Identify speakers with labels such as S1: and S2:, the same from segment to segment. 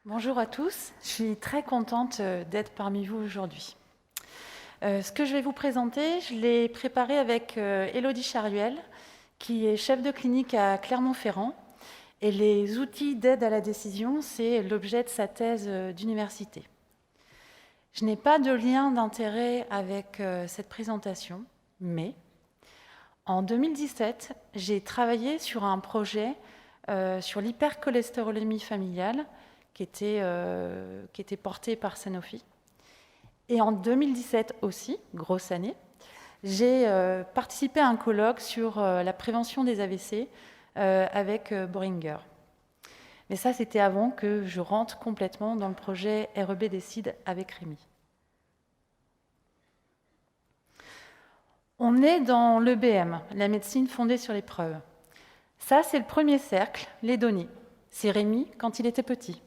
S1: Bonjour à tous, je suis très contente d'être parmi vous aujourd'hui. Ce que je vais vous présenter, je l'ai préparé avec Élodie Charuel, qui est chef de clinique à Clermont-Ferrand. Et les outils d'aide à la décision, c'est l'objet de sa thèse d'université. Je n'ai pas de lien d'intérêt avec cette présentation, mais en 2017, j'ai travaillé sur un projet sur l'hypercholestérolémie familiale qui était porté par Sanofi. Et en 2017 aussi, grosse année, j'ai participé à un colloque sur la prévention des AVC avec Boehringer. Mais ça, c'était avant que je rentre complètement dans le projet REB Décide avec Rémi. On est dans l'EBM, la médecine fondée sur les preuves. Ça, c'est le premier cercle, les données. C'est Rémi quand il était petit.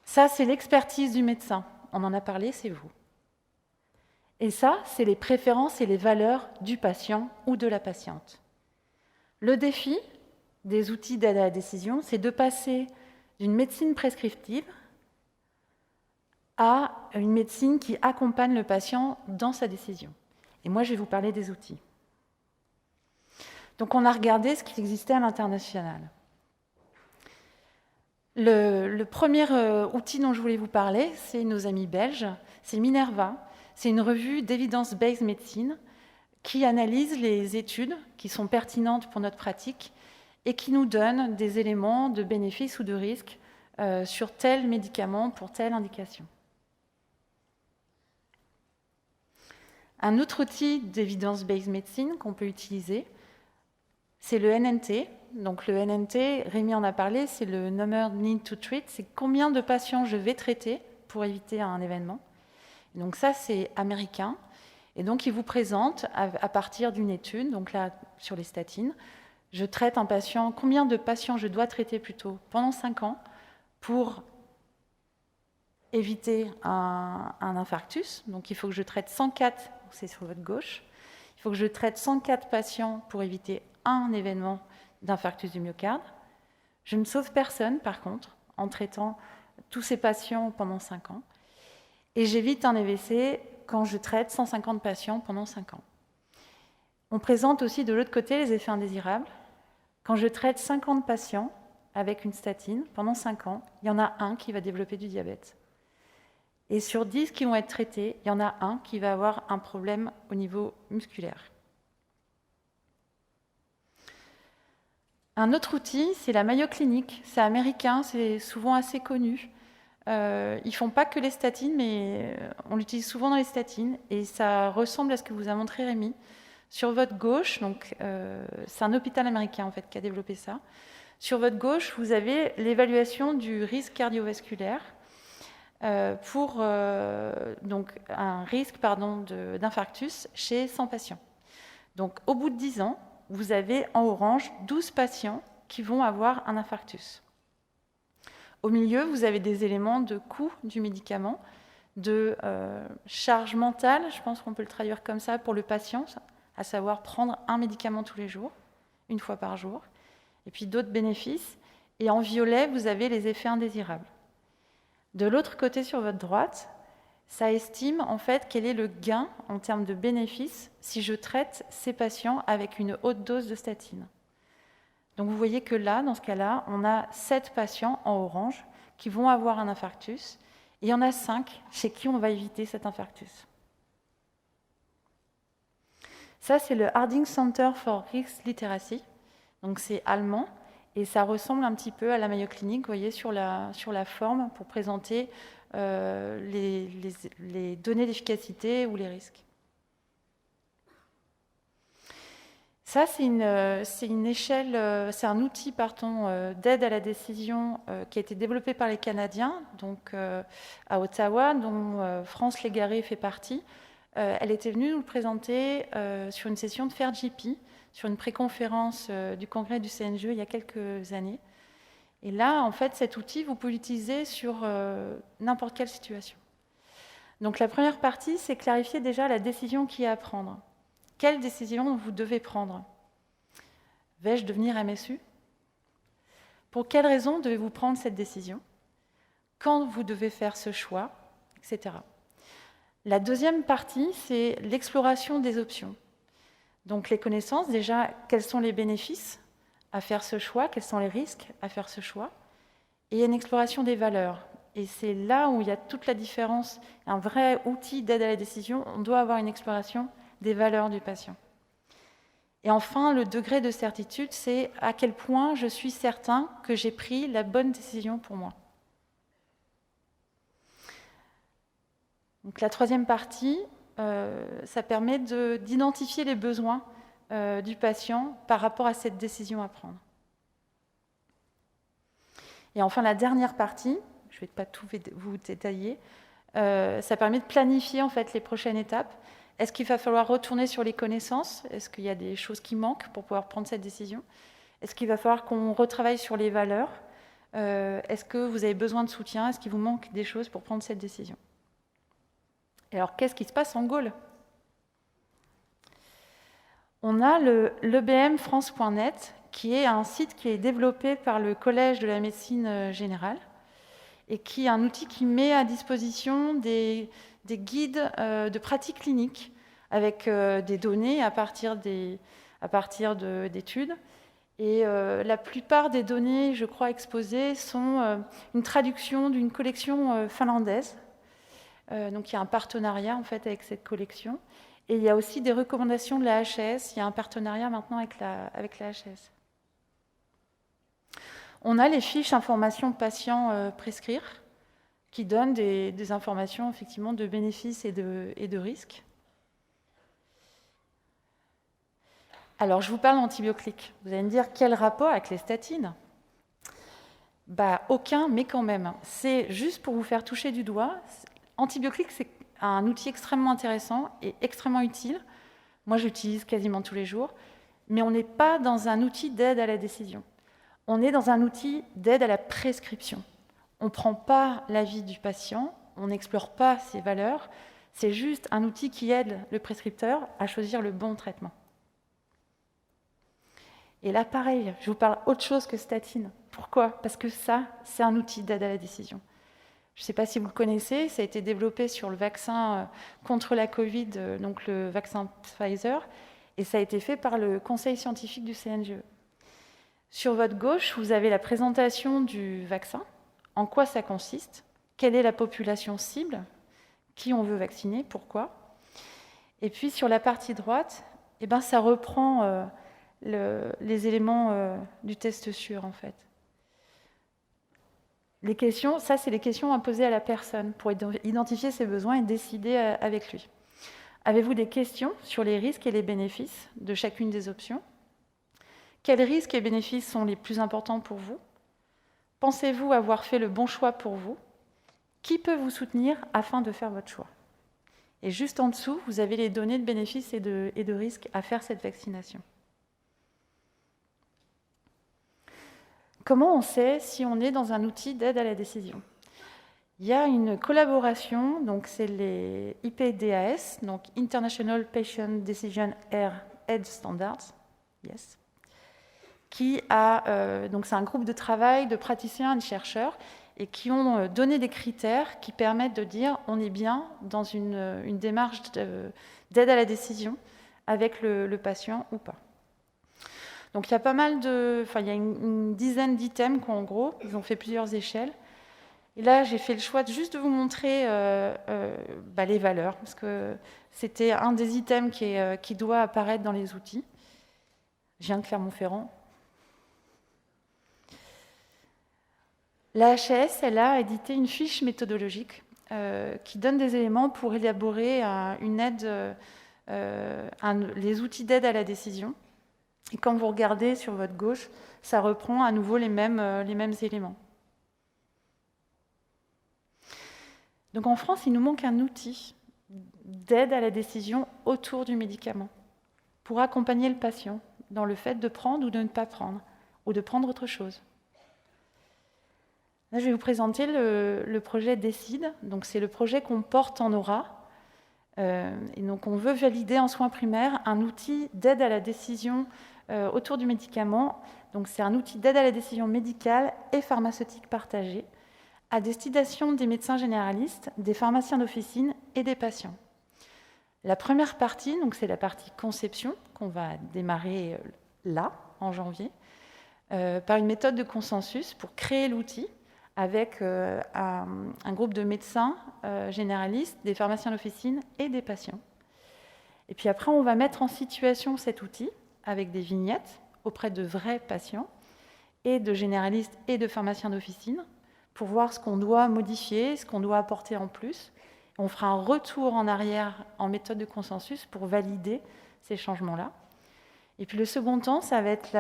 S1: Ça, c'est l'expertise du médecin. On en a parlé, c'est vous. Et ça, c'est les préférences et les valeurs du patient ou de la patiente. Le défi des outils d'aide à la décision, c'est de passer d'une médecine prescriptive à une médecine qui accompagne le patient dans sa décision. Et moi, je vais vous parler des outils. Donc, on a regardé ce qui existait à l'international. Le premier outil dont je voulais vous parler, c'est nos amis belges, c'est Minerva. C'est une revue d'Evidence-Based Medicine qui analyse les études qui sont pertinentes pour notre pratique et qui nous donne des éléments de bénéfice ou de risque sur tel médicament pour telle indication. Un autre outil d'Evidence-Based Medicine qu'on peut utiliser, c'est le NNT. Donc le NNT, Rémi en a parlé, c'est le Number Need to Treat, c'est combien de patients je vais traiter pour éviter un événement. Donc ça, c'est américain. Et donc, il vous présente, à partir d'une étude, donc là, sur les statines, je traite un patient, combien de patients je dois traiter plutôt pendant 5 ans pour éviter un infarctus. Donc, il faut que je traite 104, c'est sur votre gauche, il faut que je traite 104 patients pour éviter un événement d'infarctus du myocarde. Je ne sauve personne, par contre, en traitant tous ces patients pendant 5 ans. Et j'évite un AVC quand je traite 150 patients pendant 5 ans. On présente aussi de l'autre côté les effets indésirables. Quand je traite 50 patients avec une statine pendant 5 ans, il y en a un qui va développer du diabète. Et sur 10 qui vont être traités, il y en a un qui va avoir un problème au niveau musculaire. Un autre outil, c'est la Mayo Clinic. C'est américain, c'est souvent assez connu. Ils ne font pas que les statines, mais on l'utilise souvent dans les statines. Et ça ressemble à ce que vous a montré Rémi. Sur votre gauche, donc c'est un hôpital américain en fait qui a développé ça. Sur votre gauche, vous avez l'évaluation du risque cardiovasculaire pour donc un risque d'infarctus chez 100 patients. Donc au bout de 10 ans, vous avez en orange 12 patients qui vont avoir un infarctus. Au milieu, vous avez des éléments de coût du médicament, de charge mentale, je pense qu'on peut le traduire comme ça pour le patient, à savoir prendre un médicament tous les jours, une fois par jour, et puis d'autres bénéfices. Et en violet, vous avez les effets indésirables. De l'autre côté, sur votre droite, ça estime en fait quel est le gain en termes de bénéfices si je traite ces patients avec une haute dose de statine. Donc vous voyez que là, dans ce cas-là, on a 7 patients en orange qui vont avoir un infarctus, et il y en a 5 chez qui on va éviter cet infarctus. Ça, c'est le Harding Center for Risk Literacy, donc c'est allemand, et ça ressemble un petit peu à la Mayo Clinic, vous voyez, sur la forme, pour présenter les données d'efficacité ou les risques. Ça, c'est une échelle, c'est un outil d'aide à la décision qui a été développé par les Canadiens, donc à Ottawa, dont France Légaré fait partie. Elle était venue nous le présenter sur une session de FAIR-JP, sur une préconférence du congrès du CNGE il y a quelques années. Et là, en fait, cet outil, vous pouvez l'utiliser sur n'importe quelle situation. Donc la première partie, c'est clarifier déjà la décision qui est à prendre. Quelle décision vous devez prendre? Vais-je devenir MSU? Pour quelles raisons devez-vous prendre cette décision? Quand vous devez faire ce choix, etc. La deuxième partie, c'est l'exploration des options. Donc les connaissances, déjà, quels sont les bénéfices à faire ce choix, quels sont les risques à faire ce choix, et une exploration des valeurs. Et c'est là où il y a toute la différence. Un vrai outil d'aide à la décision, on doit avoir une exploration des valeurs du patient. Et enfin, le degré de certitude, c'est à quel point je suis certain que j'ai pris la bonne décision pour moi. Donc la troisième partie, ça permet d'identifier les besoins du patient par rapport à cette décision à prendre. Et enfin, la dernière partie, je ne vais pas tout vous détailler, ça permet de planifier en fait les prochaines étapes. Est-ce qu'il va falloir retourner sur les connaissances? Est-ce qu'il y a des choses qui manquent pour pouvoir prendre cette décision? Est-ce qu'il va falloir qu'on retravaille sur les valeurs? Est-ce que vous avez besoin de soutien? Est-ce qu'il vous manque des choses pour prendre cette décision? Et alors, qu'est-ce qui se passe en Gaule? On a l'ebmfrance.net, qui est un site qui est développé par le Collège de la médecine générale et qui est un outil qui met à disposition des guides de pratique clinique avec des données à partir d'études. Et la plupart des données, je crois, exposées sont une traduction d'une collection finlandaise. Donc il y a un partenariat en fait avec cette collection. Et il y a aussi des recommandations de la HAS. Il y a un partenariat maintenant avec la HAS. On a les fiches informations patients prescrire qui donnent des informations effectivement de bénéfices et de risques. Alors je vous parle d'antibiotiques. Vous allez me dire quel rapport avec les statines? Aucun, mais quand même. C'est juste pour vous faire toucher du doigt. Antibiotiques, c'est un outil extrêmement intéressant et extrêmement utile. Moi, j'utilise quasiment tous les jours. Mais on n'est pas dans un outil d'aide à la décision. On est dans un outil d'aide à la prescription. On ne prend pas l'avis du patient, on n'explore pas ses valeurs. C'est juste un outil qui aide le prescripteur à choisir le bon traitement. Et là, pareil, je vous parle autre chose que statine. Pourquoi? Parce que ça, c'est un outil d'aide à la décision. Je ne sais pas si vous le connaissez, ça a été développé sur le vaccin contre la Covid, donc le vaccin Pfizer, et ça a été fait par le conseil scientifique du CNGE. Sur votre gauche, vous avez la présentation du vaccin, en quoi ça consiste, quelle est la population cible, qui on veut vacciner, pourquoi. Et puis sur la partie droite, ça reprend les éléments du test sûr en fait. Les questions, ça c'est les questions à poser à la personne pour identifier ses besoins et décider avec lui. Avez-vous des questions sur les risques et les bénéfices de chacune des options? Quels risques et bénéfices sont les plus importants pour vous? Pensez-vous avoir fait le bon choix pour vous? Qui peut vous soutenir afin de faire votre choix? Et juste en dessous, vous avez les données de bénéfices et de risques à faire cette vaccination. Comment on sait si on est dans un outil d'aide à la décision? Il y a une collaboration, donc c'est les IPDAS, donc International Patient Decision Aid Standards, yes, qui a, donc c'est un groupe de travail de praticiens et de chercheurs et qui ont donné des critères qui permettent de dire on est bien dans une démarche d'aide à la décision avec le patient ou pas. Donc il y a pas mal il y a une dizaine d'items qu'en gros, ils ont fait plusieurs échelles. Et là, j'ai fait le choix juste de vous montrer les valeurs, parce que c'était un des items qui doit apparaître dans les outils. Je viens de Clermont-Ferrand. La HAS, elle a édité une fiche méthodologique qui donne des éléments pour élaborer une aide, les outils d'aide à la décision. Et quand vous regardez sur votre gauche, ça reprend à nouveau les mêmes éléments. Donc en France, il nous manque un outil d'aide à la décision autour du médicament pour accompagner le patient dans le fait de prendre ou de ne pas prendre, ou de prendre autre chose. Là, je vais vous présenter le projet Décide. Donc c'est le projet qu'on porte en Aura. Et donc, on veut valider en soins primaires un outil d'aide à la décision autour du médicament. Donc, c'est un outil d'aide à la décision médicale et pharmaceutique partagée à destination des médecins généralistes, des pharmaciens d'officine et des patients. La première partie, donc c'est la partie conception, qu'on va démarrer là, en janvier, par une méthode de consensus pour créer l'outil avec un groupe de médecins généralistes, des pharmaciens d'officine et des patients. Et puis après, on va mettre en situation cet outil avec des vignettes auprès de vrais patients et de généralistes et de pharmaciens d'officine pour voir ce qu'on doit modifier, ce qu'on doit apporter en plus. On fera un retour en arrière en méthode de consensus pour valider ces changements-là. Et puis le second temps, ça va être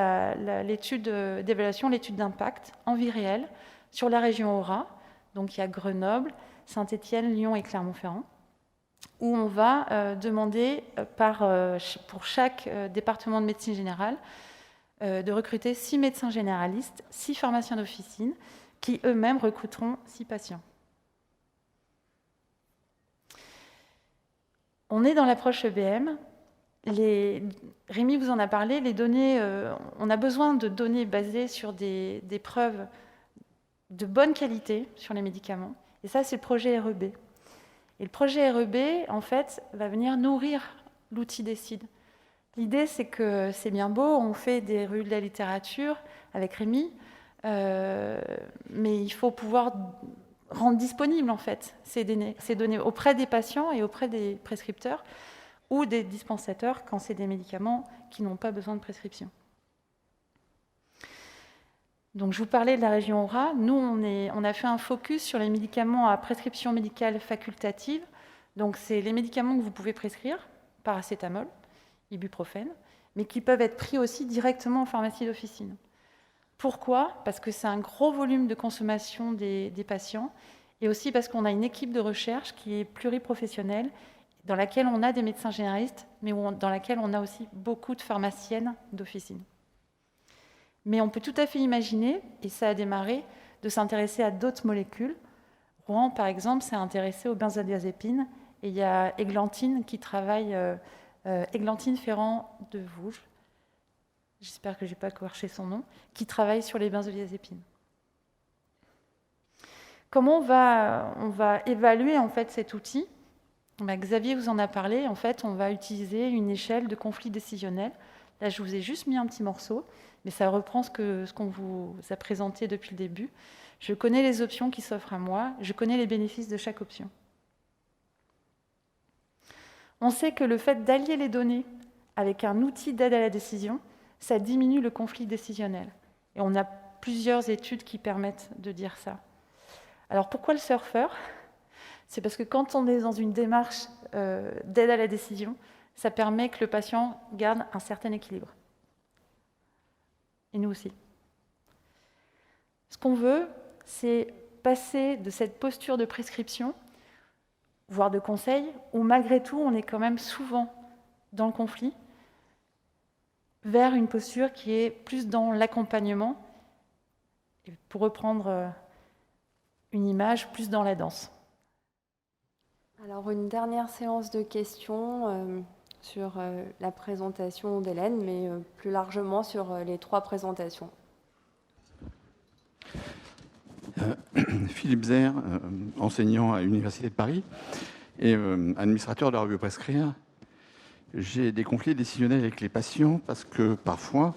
S1: l'étude d'évaluation, l'étude d'impact en vie réelle sur la région Aura. Donc il y a Grenoble, Saint-Étienne, Lyon et Clermont-Ferrand, où on va demander pour chaque département de médecine générale de recruter 6 médecins généralistes, 6 pharmaciens d'officine, qui eux-mêmes recruteront 6 patients. On est dans l'approche EBM. Rémi vous en a parlé, les données, on a besoin de données basées sur des preuves de bonne qualité sur les médicaments. Et ça, c'est le projet REB. Et le projet REB, en fait, va venir nourrir l'outil DECIDE. L'idée, c'est que c'est bien beau, on fait des revues de la littérature avec Rémi, mais il faut pouvoir rendre disponibles, en fait, ces données auprès des patients et auprès des prescripteurs ou des dispensateurs quand c'est des médicaments qui n'ont pas besoin de prescription. Donc, je vous parlais de la région Aura. Nous, on a fait un focus sur les médicaments à prescription médicale facultative. Donc, c'est les médicaments que vous pouvez prescrire, paracétamol, ibuprofène, mais qui peuvent être pris aussi directement en pharmacie d'officine. Pourquoi ? Parce que c'est un gros volume de consommation des patients, et aussi parce qu'on a une équipe de recherche qui est pluriprofessionnelle, dans laquelle on a des médecins généralistes, mais dans laquelle on a aussi beaucoup de pharmaciennes d'officine. Mais on peut tout à fait imaginer, et ça a démarré, de s'intéresser à d'autres molécules. Rouen, par exemple, s'est intéressé aux benzodiazépines, et il y a Églantine qui travaille, Églantine Ferrand de Vouges, j'espère que je n'ai pas écorché son nom, qui travaille sur les benzodiazépines. Comment on va évaluer en fait cet outil ? Xavier vous en a parlé. En fait, on va utiliser une échelle de conflit décisionnel. Là, je vous ai juste mis un petit morceau, mais ça reprend ce qu'on vous a présenté depuis le début. Je connais les options qui s'offrent à moi, je connais les bénéfices de chaque option. On sait que le fait d'allier les données avec un outil d'aide à la décision, ça diminue le conflit décisionnel. Et on a plusieurs études qui permettent de dire ça. Alors pourquoi le surfeur ? C'est parce que quand on est dans une démarche d'aide à la décision, ça permet que le patient garde un certain équilibre. Et nous aussi. Ce qu'on veut, c'est passer de cette posture de prescription, voire de conseil, où malgré tout, on est quand même souvent dans le conflit, vers une posture qui est plus dans l'accompagnement, et pour reprendre une image, plus dans la danse.
S2: Alors, une dernière séance de questions sur la présentation d'Hélène, mais plus largement sur les 3 présentations.
S3: Philippe Zer, enseignant à l'Université de Paris et administrateur de la revue Prescrire. J'ai des conflits décisionnels avec les patients parce que parfois,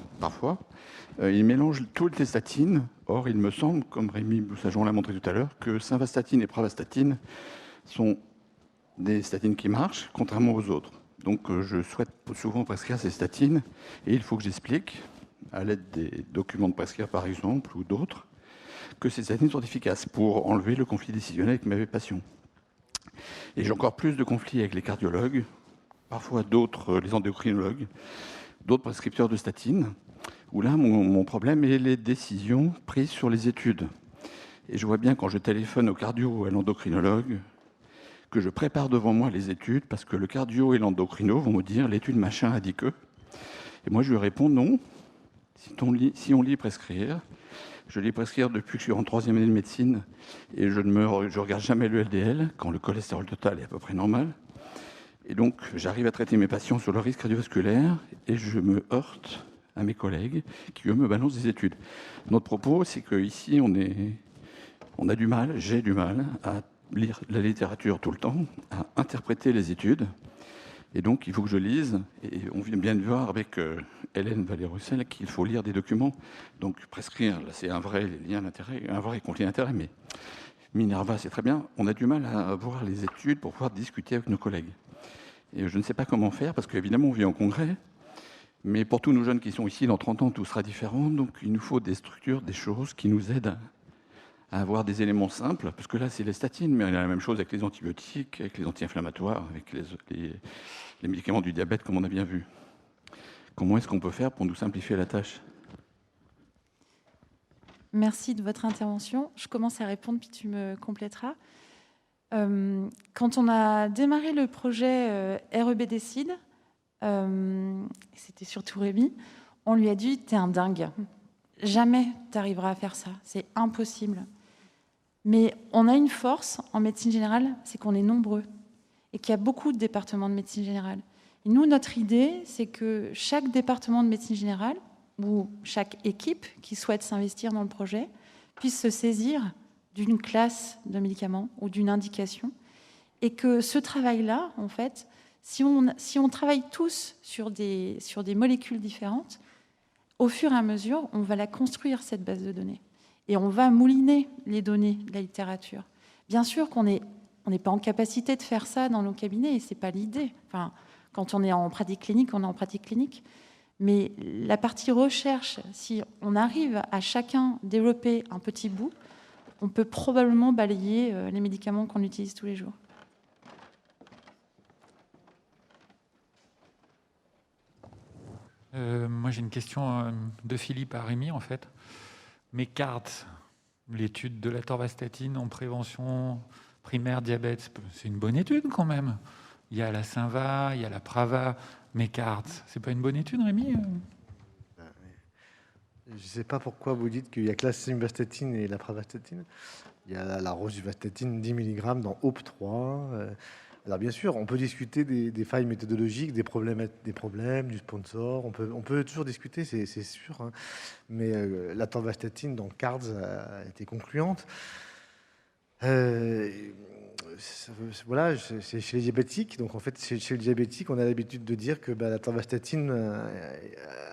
S3: ils mélangent toutes les statines. Or, il me semble, comme Rémi Boussageon l'a montré tout à l'heure, que simvastatine et pravastatine sont des statines qui marchent, contrairement aux autres. Donc, je souhaite souvent prescrire ces statines et il faut que j'explique, à l'aide des documents de Prescrire par exemple, ou d'autres, que ces statines sont efficaces pour enlever le conflit décisionnel avec mes patients. Et j'ai encore plus de conflits avec les cardiologues, parfois d'autres, les endocrinologues, d'autres prescripteurs de statines, où là, mon problème est les décisions prises sur les études. Et je vois bien quand je téléphone au cardio ou à l'endocrinologue, que je prépare devant moi les études, parce que le cardio et l'endocrino vont me dire « l'étude machin a dit que ». Et moi, je lui réponds « non, si on lit Prescrire ». Je lis Prescrire depuis que je suis en 3e année de médecine, et je regarde jamais le LDL, quand le cholestérol total est à peu près normal. Et donc, j'arrive à traiter mes patients sur le risque cardiovasculaire et je me heurte à mes collègues qui, eux, me balancent des études. Notre propos, c'est qu'ici, j'ai du mal à lire la littérature tout le temps, à interpréter les études. Et donc, il faut que je lise. Et on vient bien de voir avec Hélène Vallée-Russel qu'il faut lire des documents. Donc, prescrire, là, c'est un vrai lien d'intérêt, un vrai conflit d'intérêt. Mais Minerva, c'est très bien. On a du mal à voir les études pour pouvoir discuter avec nos collègues. Et je ne sais pas comment faire, parce qu'évidemment, on vit en congrès. Mais pour tous nos jeunes qui sont ici, dans 30 ans, tout sera différent. Donc, il nous faut des structures, des choses qui nous aident à avoir des éléments simples, parce que là, c'est les statines, mais il y a la même chose avec les antibiotiques, avec les anti-inflammatoires, avec les médicaments du diabète, comme on a bien vu. Comment est-ce qu'on peut faire pour nous simplifier la tâche ?
S1: Merci de votre intervention. Je commence à répondre, puis tu me compléteras. Quand on a démarré le projet REB Décide, c'était surtout Rémi, on lui a dit « t'es un dingue, jamais tu arriveras à faire ça, c'est impossible ». Mais on a une force en médecine générale, c'est qu'on est nombreux et qu'il y a beaucoup de départements de médecine générale. Et nous, notre idée, c'est que chaque département de médecine générale ou chaque équipe qui souhaite s'investir dans le projet puisse se saisir d'une classe de médicaments ou d'une indication, et que ce travail-là, en fait, si on travaille tous sur des molécules différentes, au fur et à mesure, on va la construire, cette base de données. Et on va mouliner les données de la littérature. Bien sûr qu'on n'est pas en capacité de faire ça dans nos cabinets, et ce n'est pas l'idée. Enfin, quand on est en pratique clinique, on est en pratique clinique. Mais la partie recherche, si on arrive à chacun développer un petit bout, on peut probablement balayer les médicaments qu'on utilise tous les jours.
S4: Moi, j'ai une question de Philippe à Rémi, en fait. MECARD, l'étude de la torvastatine en prévention primaire diabète, c'est une bonne étude quand même. Il y a la Synva, il y a la Prava, MECARD. C'est pas une bonne étude, Rémi ?
S5: Je ne sais pas pourquoi vous dites qu'il y a que la simvastatine et la pravastatine. Il y a la rosuvastatine 10 mg dans HOPE3. Alors bien sûr, on peut discuter des failles méthodologiques, des problèmes, du sponsor. On peut toujours discuter, c'est sûr. Hein. Mais la torvastatine dans CARDS a été concluante. Voilà, c'est chez les diabétiques. Donc en fait, chez les diabétiques, on a l'habitude de dire que la torvastatine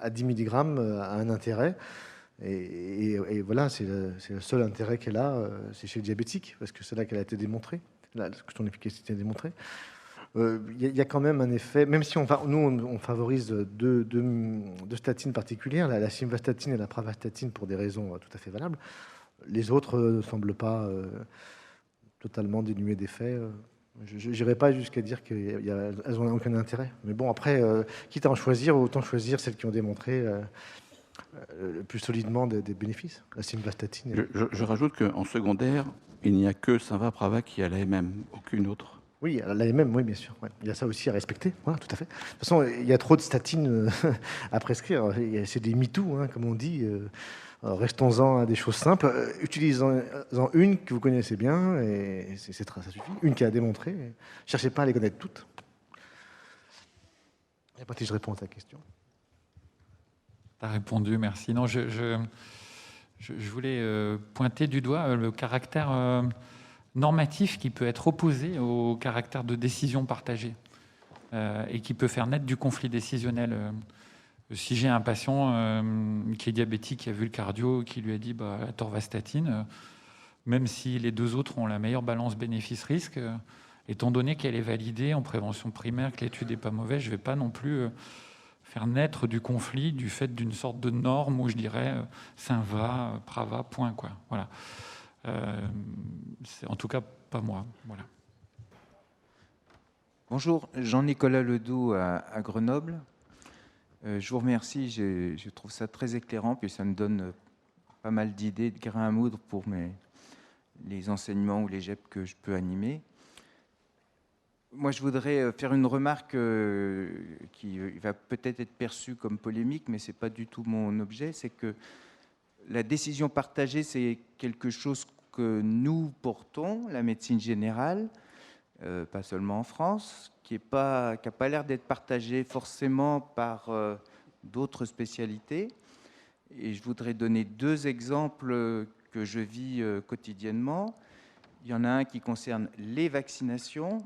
S5: à 10 mg a un intérêt. Et voilà, c'est le seul intérêt qu'elle a, c'est chez les diabétiques, parce que c'est là qu'elle a été démontrée, là que son efficacité est démontrée. Il y a quand même un effet, même si on favorise deux statines particulières, la simvastatine et la pravastatine, pour des raisons tout à fait valables. Les autres ne semblent pas totalement dénuées d'effet. Je n'irai pas jusqu'à dire qu'elles n'ont aucun intérêt. Mais bon, après, quitte à en choisir, autant choisir celles qui ont démontré le plus solidement des bénéfices. La simvastatine.
S3: Je rajoute qu'en secondaire, il n'y a que Synva Prava qui a l'AMM, aucune autre.
S5: Oui, l'AMM, oui, bien sûr. Ouais. Il y a ça aussi à respecter, voilà, tout à fait. De toute façon, il y a trop de statines à prescrire. C'est des MeToo, hein, comme on dit. Restons-en à des choses simples. Utilisez-en une que vous connaissez bien, et ça suffit. Une qui a démontré. Cherchez pas à les connaître toutes. Et après, si je réponds à ta question.
S4: Tu as répondu, merci. Non, je voulais pointer du doigt le caractère normatif qui peut être opposé au caractère de décision partagée et qui peut faire naître du conflit décisionnel. Si j'ai un patient qui est diabétique, qui a vu le cardio, qui lui a dit la torvastatine, même si les deux autres ont la meilleure balance bénéfice-risque, étant donné qu'elle est validée en prévention primaire, que l'étude n'est pas mauvaise, je ne vais pas non plus faire naître du conflit du fait d'une sorte de norme où je dirais Synva, Prava, point, quoi. Voilà. C'est en tout cas pas moi. Voilà.
S6: Bonjour, Jean-Nicolas Ledoux à Grenoble. Je vous remercie, je trouve ça très éclairant, puis ça me donne pas mal d'idées, de grains à moudre pour les enseignements ou les GEP que je peux animer. Moi, je voudrais faire une remarque qui va peut-être être perçue comme polémique, mais ce n'est pas du tout mon objet. C'est que la décision partagée, c'est quelque chose que nous portons, la médecine générale, pas seulement en France, qui n'a pas l'air d'être partagé forcément par d'autres spécialités. Et je voudrais donner 2 exemples que je vis quotidiennement. Il y en a un qui concerne les vaccinations.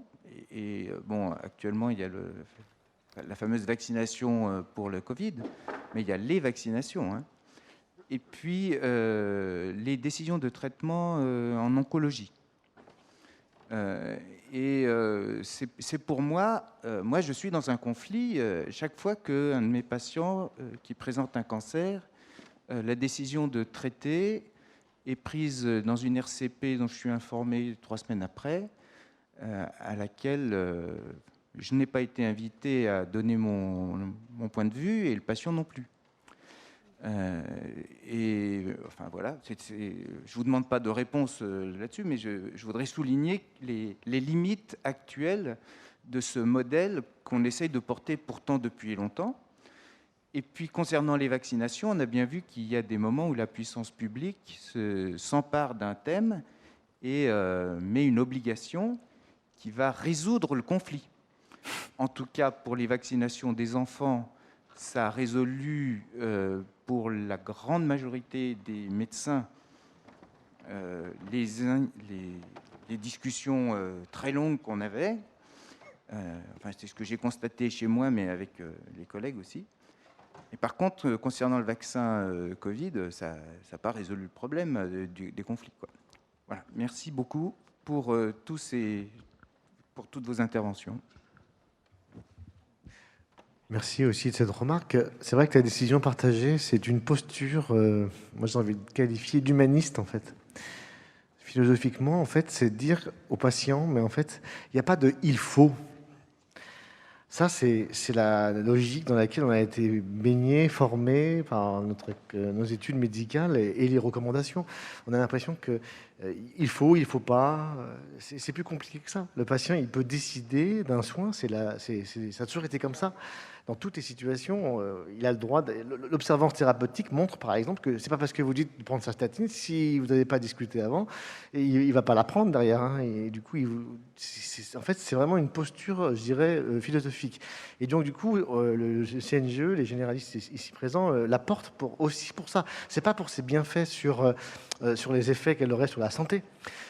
S6: Et bon, actuellement, il y a la fameuse vaccination pour le Covid, mais il y a les vaccinations. Hein. Et puis, les décisions de traitement en oncologie. C'est pour moi, moi je suis dans un conflit chaque fois qu'un de mes patients qui présente un cancer, la décision de traiter est prise dans une RCP dont je suis informé 3 semaines après, à laquelle je n'ai pas été invité à donner mon point de vue et le patient non plus. Enfin voilà, je vous demande pas de réponse là-dessus, mais je voudrais souligner les limites actuelles de ce modèle qu'on essaye de porter pourtant depuis longtemps. Et puis concernant les vaccinations, on a bien vu qu'il y a des moments où la puissance publique s'empare d'un thème et met une obligation qui va résoudre le conflit. En tout cas, pour les vaccinations des enfants, ça a résolu pour la grande majorité des médecins les discussions très longues qu'on avait. Enfin, c'est ce que j'ai constaté chez moi, mais avec les collègues aussi. Et par contre, concernant le vaccin Covid, ça n'a pas résolu le problème des conflits, quoi. Voilà. Merci beaucoup pour toutes vos interventions.
S5: Merci aussi de cette remarque. C'est vrai que la décision partagée, c'est une posture, moi j'ai envie de qualifier d'humaniste en fait. Philosophiquement, en fait, c'est dire au patient, mais en fait, il n'y a pas de « il faut ». Ça, c'est la logique dans laquelle on a été baigné, formé par nos études médicales et les recommandations. On a l'impression que il faut pas. C'est plus compliqué que ça. Le patient, il peut décider d'un soin. Ça a toujours été comme ça. Dans toutes les situations, il a le droit. L'observance thérapeutique montre, par exemple, que c'est pas parce que vous dites de prendre sa statine, si vous n'avez pas discuté avant, il va pas la prendre derrière. Hein, et du coup, en fait, c'est vraiment une posture, je dirais, philosophique. Et donc, du coup, le CNGE, les généralistes ici présents, la portent aussi pour ça. C'est pas pour ses bienfaits sur les effets qu'elle aurait sur la santé.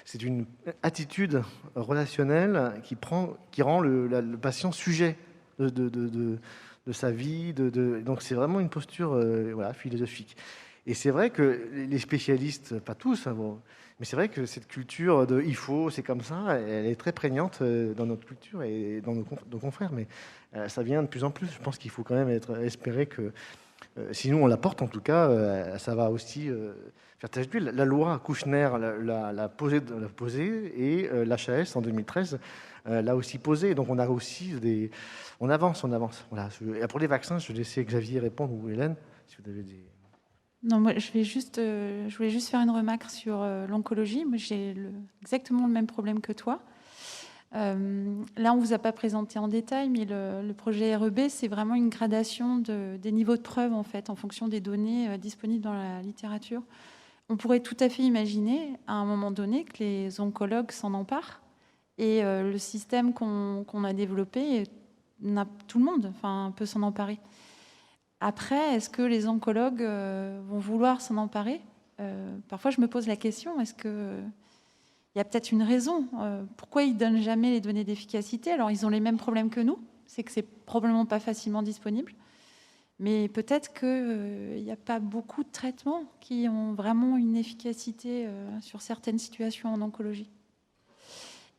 S5: C'est une attitude relationnelle qui rend le patient sujet de sa vie. Donc, c'est vraiment une posture philosophique. Et c'est vrai que les spécialistes, pas tous, hein, bon, mais c'est vrai que cette culture de « il faut », c'est comme ça, elle est très prégnante dans notre culture et dans nos confrères. Mais ça vient de plus en plus. Je pense qu'il faut quand même espérer que, sinon on la porte en tout cas, ça va aussi faire tache d'huile. La loi Kouchner l'a posée et l'HAS en 2013 l'a aussi posée. Donc on a aussi on avance. Voilà. Et pour les vaccins, je vais laisser Xavier répondre ou Hélène, si vous avez des...
S1: Non, moi, je voulais juste faire une remarque sur l'oncologie. Moi, j'ai exactement le même problème que toi. Là, on ne vous a pas présenté en détail, mais le projet REB, c'est vraiment une gradation des niveaux de preuve, en fait, en fonction des données disponibles dans la littérature. On pourrait tout à fait imaginer, à un moment donné, que les oncologues s'en emparent. Et le système qu'on a développé, tout le monde peut s'en emparer. Après, est-ce que les oncologues vont vouloir s'en emparer ? Parfois, je me pose la question, est-ce qu'il y a peut-être une raison pourquoi ils ne donnent jamais les données d'efficacité ? Alors, ils ont les mêmes problèmes que nous, c'est que c'est probablement pas facilement disponible, mais peut-être qu'il n'y a pas beaucoup de traitements qui ont vraiment une efficacité sur certaines situations en oncologie.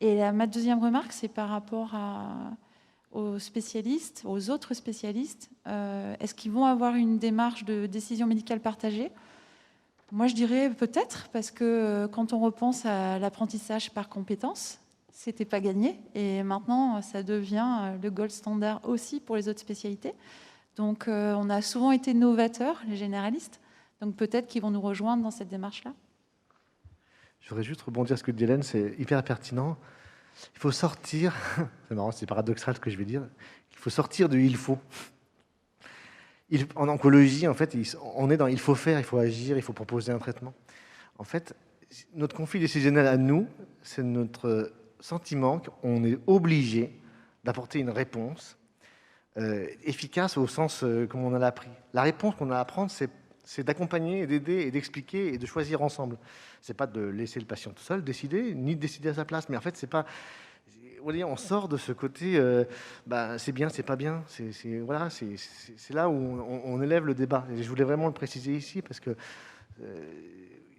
S1: Et ma deuxième remarque, c'est par rapport aux spécialistes, aux autres spécialistes. Est-ce qu'ils vont avoir une démarche de décision médicale partagée ? Moi, je dirais peut-être, parce que quand on repense à l'apprentissage par compétences, c'était pas gagné. Et maintenant, ça devient le gold standard aussi pour les autres spécialités. Donc, on a souvent été novateurs, les généralistes. Donc, peut-être qu'ils vont nous rejoindre dans cette démarche-là.
S5: Je voudrais juste rebondir à ce que dit Hélène, c'est hyper pertinent. Il faut sortir, c'est marrant, c'est paradoxal ce que je vais dire, il faut sortir du « il faut ». En oncologie, en fait, on est dans « il faut faire, il faut agir, il faut proposer un traitement ». En fait, notre conflit décisionnel à nous, c'est notre sentiment qu'on est obligé d'apporter une réponse efficace au sens comme on l'a appris. La réponse qu'on a à apprendre, c'est d'accompagner, et d'aider, et d'expliquer, et de choisir ensemble. C'est pas de laisser le patient tout seul décider, ni de décider à sa place. Mais en fait, c'est pas... Vous voyez, on sort de ce côté, c'est bien, c'est pas bien. Voilà, c'est là où on élève le débat. Et je voulais vraiment le préciser ici, parce que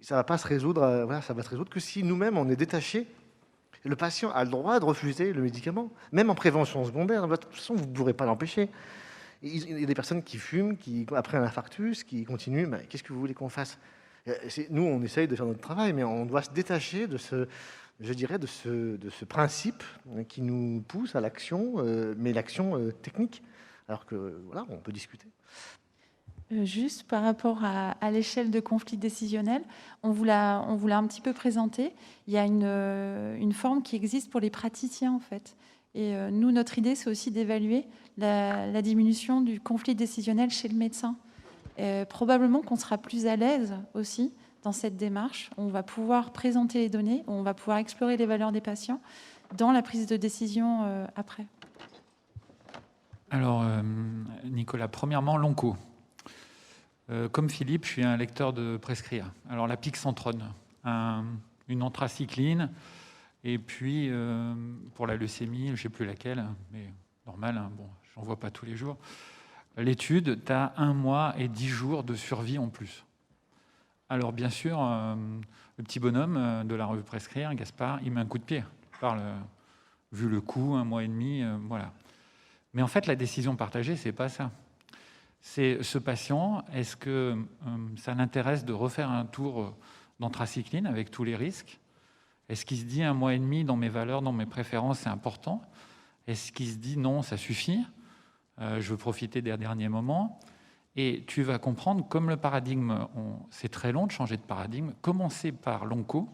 S5: ça va pas se résoudre. Voilà, ça va se résoudre que si nous-mêmes on est détachés. Le patient a le droit de refuser le médicament, même en prévention secondaire. De toute façon, vous ne pourrez pas l'empêcher. Il y a des personnes qui fument, qui, après un infarctus, qui continuent. Mais qu'est-ce que vous voulez qu'on fasse? Nous, on essaye de faire notre travail, mais on doit se détacher de ce principe qui nous pousse à l'action, mais l'action technique. Alors que, voilà, on peut discuter.
S1: Juste par rapport à l'échelle de conflit décisionnel, on vous l'a un petit peu présenté. Il y a une forme qui existe pour les praticiens, en fait. Et nous, notre idée, c'est aussi d'évaluer la diminution du conflit décisionnel chez le médecin. Probablement qu'on sera plus à l'aise aussi dans cette démarche. On va pouvoir présenter les données, on va pouvoir explorer les valeurs des patients dans la prise de décision après.
S4: Alors, Nicolas, premièrement, l'onco. Comme Philippe, je suis un lecteur de prescrire. Alors la pixantrone, une anthracycline, et puis pour la leucémie, je ne sais plus laquelle, mais normal, hein, bon, j'en vois pas tous les jours. L'étude, tu as 1 mois et 10 jours de survie en plus. Alors bien sûr, le petit bonhomme de la revue Prescrire, Gaspard, il met un coup de pied. Vu le coût, 1 mois et demi, voilà. Mais en fait, la décision partagée, c'est pas ça. C'est ce patient, est-ce que ça l'intéresse de refaire un tour d'anthracycline avec tous les risques? Est-ce qu'il se dit 1 mois et demi dans mes valeurs, dans mes préférences, c'est important? Est-ce qu'il se dit non, ça suffit? Je veux profiter des derniers moments. Et tu vas comprendre, comme le paradigme, c'est très long de changer de paradigme, commencer par l'onco,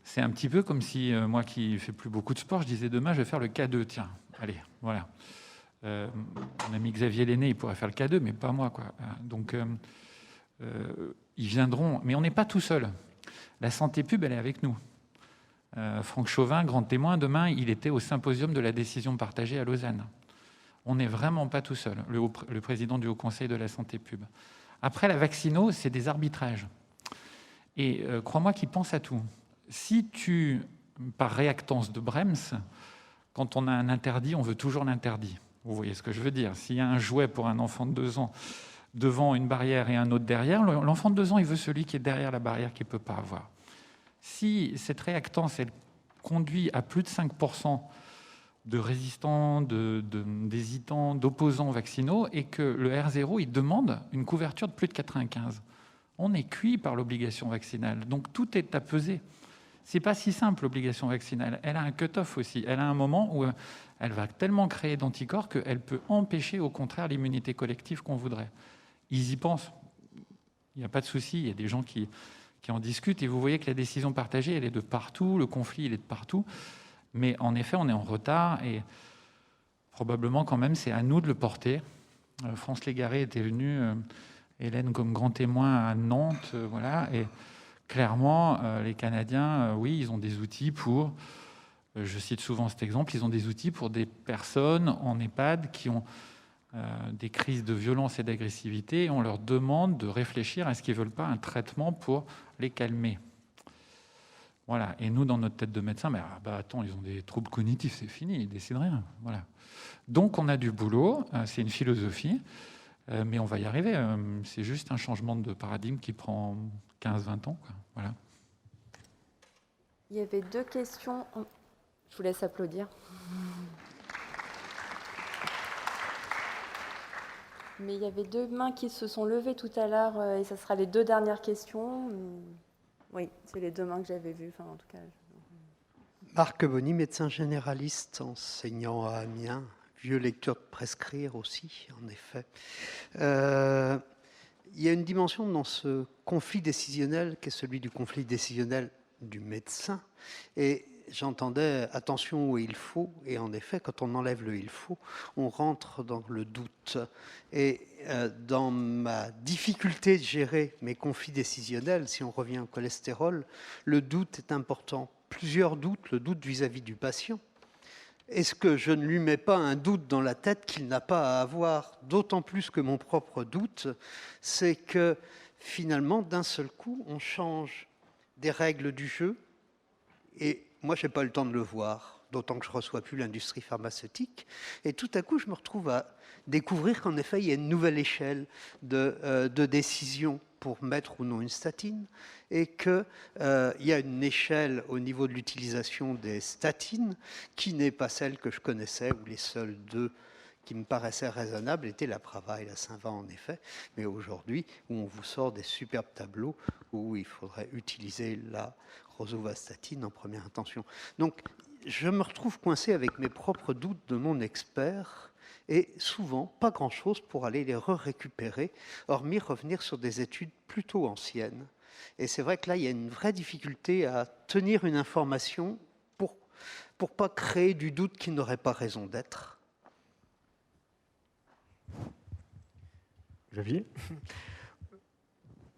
S4: c'est un petit peu comme si, moi qui ne fais plus beaucoup de sport, je disais demain, je vais faire le K2, tiens, allez, voilà. Mon ami Xavier Lenné, il pourrait faire le K2, mais pas moi, quoi. Donc, ils viendront, mais on n'est pas tout seul. La santé pub, elle est avec nous. Franck Chauvin, grand témoin, demain, il était au symposium de la décision partagée à Lausanne. On n'est vraiment pas tout seul, le président du Haut Conseil de la santé pub. Après, la vaccino, c'est des arbitrages. Et crois-moi qu'ils pensent à tout. Si tu, par réactance de Brems, quand on a un interdit, on veut toujours l'interdit. Vous voyez ce que je veux dire? S'il y a un jouet pour un enfant de 2 ans devant une barrière et un autre derrière, l'enfant de 2 ans, il veut celui qui est derrière la barrière qu'il ne peut pas avoir. Si cette réactance, elle conduit à plus de 5% de résistants, d'hésitants, d'opposants vaccinaux, et que le R0, il demande une couverture de plus de 95, on est cuit par l'obligation vaccinale. Donc tout est à peser. C'est pas si simple, l'obligation vaccinale. Elle a un cut-off aussi. Elle a un moment où elle va tellement créer d'anticorps qu'elle peut empêcher, au contraire, l'immunité collective qu'on voudrait. Ils y pensent. Il n'y a pas de souci. Il y a des gens qui en discutent. Et vous voyez que la décision partagée, elle est de partout. Le conflit, il est de partout. Mais en effet, on est en retard. Et probablement, quand même, c'est à nous de le porter. France Légaré était venue, Hélène comme grand témoin à Nantes. Voilà. Et clairement, les Canadiens, oui, ils ont des outils pour, je cite souvent cet exemple, ils ont des outils pour des personnes en EHPAD qui ont des crises de violence et d'agressivité, et on leur demande de réfléchir à ce qu'ils ne veulent pas un traitement pour les calmer. Voilà. Et nous, dans notre tête de médecin, attends, ils ont des troubles cognitifs, c'est fini, ils ne décident rien. Voilà. Donc, on a du boulot, c'est une philosophie, mais on va y arriver. C'est juste un changement de paradigme qui prend 15-20 ans, quoi. Voilà.
S2: Il y avait 2 questions. Je vous laisse applaudir. Mais il y avait 2 mains qui se sont levées tout à l'heure, et ça sera les 2 dernières questions. Oui, c'est les 2 mains que j'avais vues. Enfin, en tout cas.
S7: Marc Bonny, médecin généraliste, enseignant à Amiens, vieux lecteur de prescrire aussi, en effet. Il y a une dimension dans ce conflit décisionnel qui est celui du conflit décisionnel du médecin. Et j'entendais attention où il faut, et en effet, quand on enlève le il faut, on rentre dans le doute. Et dans ma difficulté de gérer mes conflits décisionnels, si on revient au cholestérol, le doute est important. plusieurs doutes, le doute vis-à-vis du patient. Est-ce que je ne lui mets pas un doute dans la tête qu'il n'a pas à avoir? D'autant plus que mon propre doute, c'est que finalement, d'un seul coup, on change des règles du jeu, et moi, je n'ai pas eu le temps de le voir, d'autant que je ne reçois plus l'industrie pharmaceutique, et tout à coup, je me retrouve à découvrir qu'en effet, il y a une nouvelle échelle de décision pour mettre ou non une statine, et qu'il y a une échelle au niveau de l'utilisation des statines qui n'est pas celle que je connaissais, où les seuls deux qui me paraissaient raisonnables étaient la Prava et la Synva, en effet, mais aujourd'hui, où on vous sort des superbes tableaux où il faudrait utiliser la rosuvastatine en première intention. Donc, je me retrouve coincé avec mes propres doutes de mon expert, et souvent, pas grand-chose pour aller les récupérer, hormis revenir sur des études plutôt anciennes. Et c'est vrai que là, il y a une vraie difficulté à tenir une information pour pas créer du doute qui n'aurait pas raison d'être.
S5: Javier ?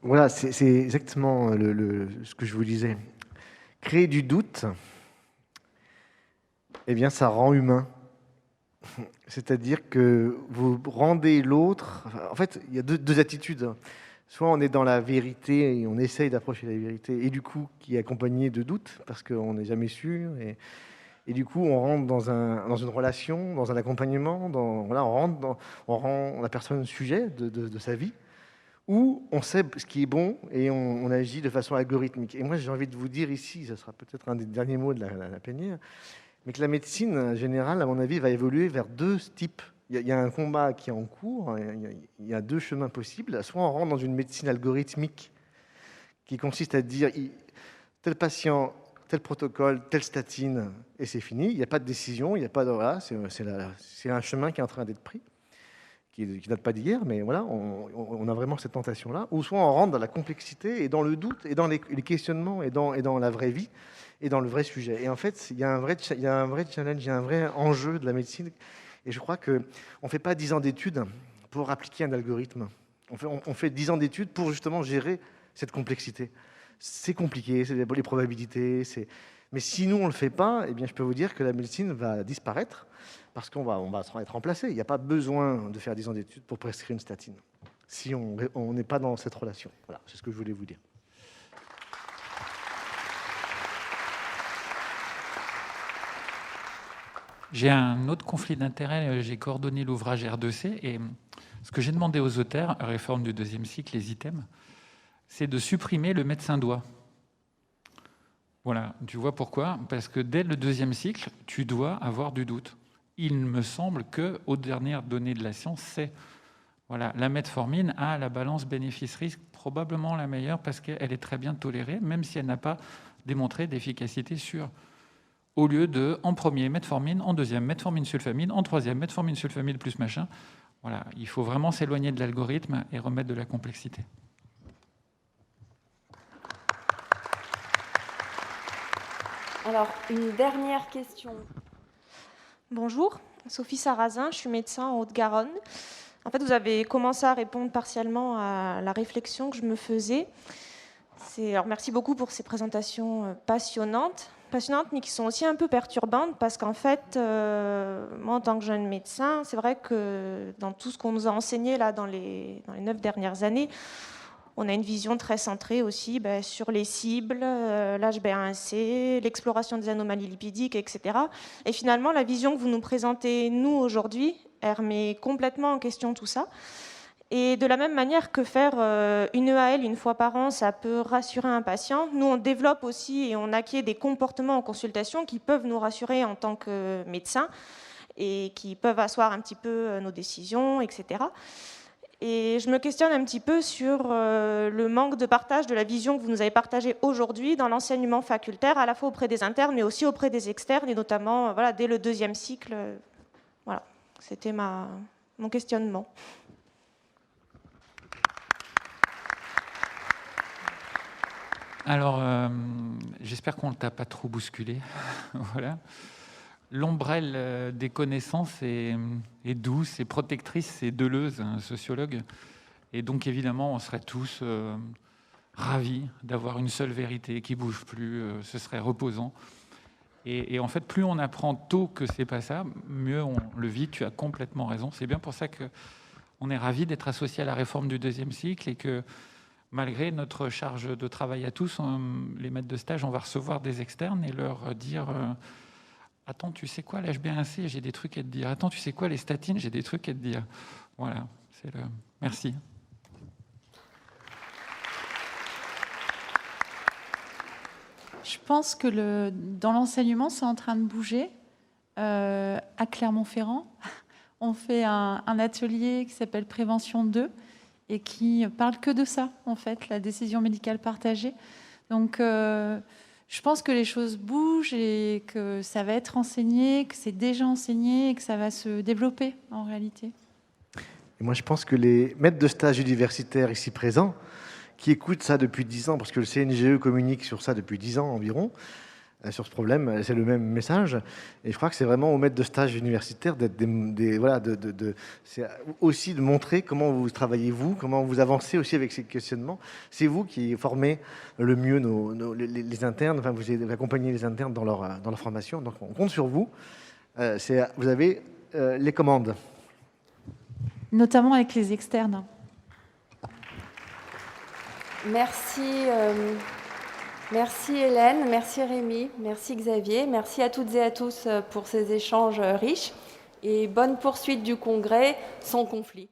S5: Voilà, c'est exactement ce que je vous disais. Créer du doute, eh bien, ça rend humain. C'est-à-dire que vous rendez l'autre... En fait, il y a deux attitudes. Soit on est dans la vérité et on essaye d'approcher la vérité, et du coup, qui est accompagné de doutes, parce qu'on n'est jamais sûr, et du coup, on rentre dans une relation, dans un accompagnement, on rend la personne sujet de sa vie, où on sait ce qui est bon et on agit de façon algorithmique. Et moi, j'ai envie de vous dire ici, ce sera peut-être un des derniers mots de la plénière, mais que la médecine générale, à mon avis, va évoluer vers deux types. Il y a un combat qui est en cours, il y a deux chemins possibles. Soit on rentre dans une médecine algorithmique qui consiste à dire tel patient, tel protocole, telle statine, et c'est fini. Il n'y a pas de décision, il n'y a pas de... Voilà, c'est un chemin qui est en train d'être pris, qui ne date pas d'hier, mais voilà, on a vraiment cette tentation-là. Ou soit on rentre dans la complexité et dans le doute et dans les questionnements et dans la vraie vie et dans le vrai sujet. Et en fait, il y a un vrai challenge, il y a un vrai enjeu de la médecine. Et je crois qu'on ne fait pas 10 ans d'études pour appliquer un algorithme. On fait 10 ans d'études pour justement gérer cette complexité. C'est compliqué, c'est les probabilités. Mais si nous, on ne le fait pas, eh bien, je peux vous dire que la médecine va disparaître parce qu'on va être remplacé. Il n'y a pas besoin de faire 10 ans d'études pour prescrire une statine si on n'est pas dans cette relation. Voilà, c'est ce que je voulais vous dire.
S4: J'ai un autre conflit d'intérêts. J'ai coordonné l'ouvrage R2C et ce que j'ai demandé aux auteurs, réforme du deuxième cycle, les items, c'est de supprimer le médecin doit. Voilà, tu vois pourquoi? Parce que dès le deuxième cycle, tu dois avoir du doute. Il me semble qu'aux dernières données de la science, c'est voilà, la metformine a la balance bénéfice-risque probablement la meilleure parce qu'elle est très bien tolérée, même si elle n'a pas démontré d'efficacité sûre. Au lieu de, en premier, metformine, en deuxième, metformine sulfamide, en troisième, metformine sulfamide plus machin. Voilà, il faut vraiment s'éloigner de l'algorithme et remettre de la complexité.
S2: Alors, une dernière question.
S8: Bonjour, Sophie Sarrazin, je suis médecin en Haute-Garonne. En fait, vous avez commencé à répondre partiellement à la réflexion que je me faisais. Alors, merci beaucoup pour ces présentations passionnantes, mais qui sont aussi un peu perturbantes parce qu'en fait, moi, en tant que jeune médecin, c'est vrai que dans tout ce qu'on nous a enseigné là, dans les 9 dernières années, on a une vision très centrée aussi sur les cibles, l'HbA1c, l'exploration des anomalies lipidiques, etc. Et finalement, la vision que vous nous présentez, nous, aujourd'hui, elle remet complètement en question tout ça. Et de la même manière que faire une EAL une fois par an, ça peut rassurer un patient, nous, on développe aussi et on acquiert des comportements en consultation qui peuvent nous rassurer en tant que médecins et qui peuvent asseoir un petit peu nos décisions, etc. Et je me questionne un petit peu sur le manque de partage de la vision que vous nous avez partagée aujourd'hui dans l'enseignement facultaire, à la fois auprès des internes, mais aussi auprès des externes, et notamment dès le deuxième cycle. Voilà, c'était mon questionnement.
S4: Alors, j'espère qu'on ne t'a pas trop bousculé. Voilà. L'ombrelle des connaissances est douce et protectrice, c'est Deleuze, un sociologue. Et donc, évidemment, on serait tous ravis d'avoir une seule vérité qui bouge plus, ce serait reposant. Et en fait, plus on apprend tôt que c'est pas ça, mieux on le vit. Tu as complètement raison. C'est bien pour ça qu'on est ravis d'être associés à la réforme du deuxième cycle et que malgré notre charge de travail à tous, les maîtres de stage, on va recevoir des externes et leur dire attends, tu sais quoi, l'HbA1c, j'ai des trucs à te dire. Attends, tu sais quoi, les statines, j'ai des trucs à te dire. Voilà, merci.
S1: Je pense que dans l'enseignement, c'est en train de bouger. À Clermont-Ferrand, on fait un atelier qui s'appelle Prévention 2 et qui parle que de ça, en fait, la décision médicale partagée. Donc, je pense que les choses bougent et que ça va être enseigné, que c'est déjà enseigné et que ça va se développer en réalité.
S5: Et moi, je pense que les maîtres de stage universitaires ici présents, qui écoutent ça depuis 10 ans, parce que le CNGE communique sur ça depuis 10 ans environ, sur ce problème, c'est le même message. Et je crois que c'est vraiment aux maîtres de stage universitaires d'être c'est aussi de montrer comment vous travaillez vous, comment vous avancez aussi avec ces questionnements. C'est vous qui formez le mieux les internes, enfin vous accompagnez les internes dans leur formation. Donc on compte sur vous. Vous avez les commandes.
S1: Notamment avec les externes.
S2: Merci, merci Hélène, merci Rémi, merci Xavier, merci à toutes et à tous pour ces échanges riches et bonne poursuite du congrès sans conflit.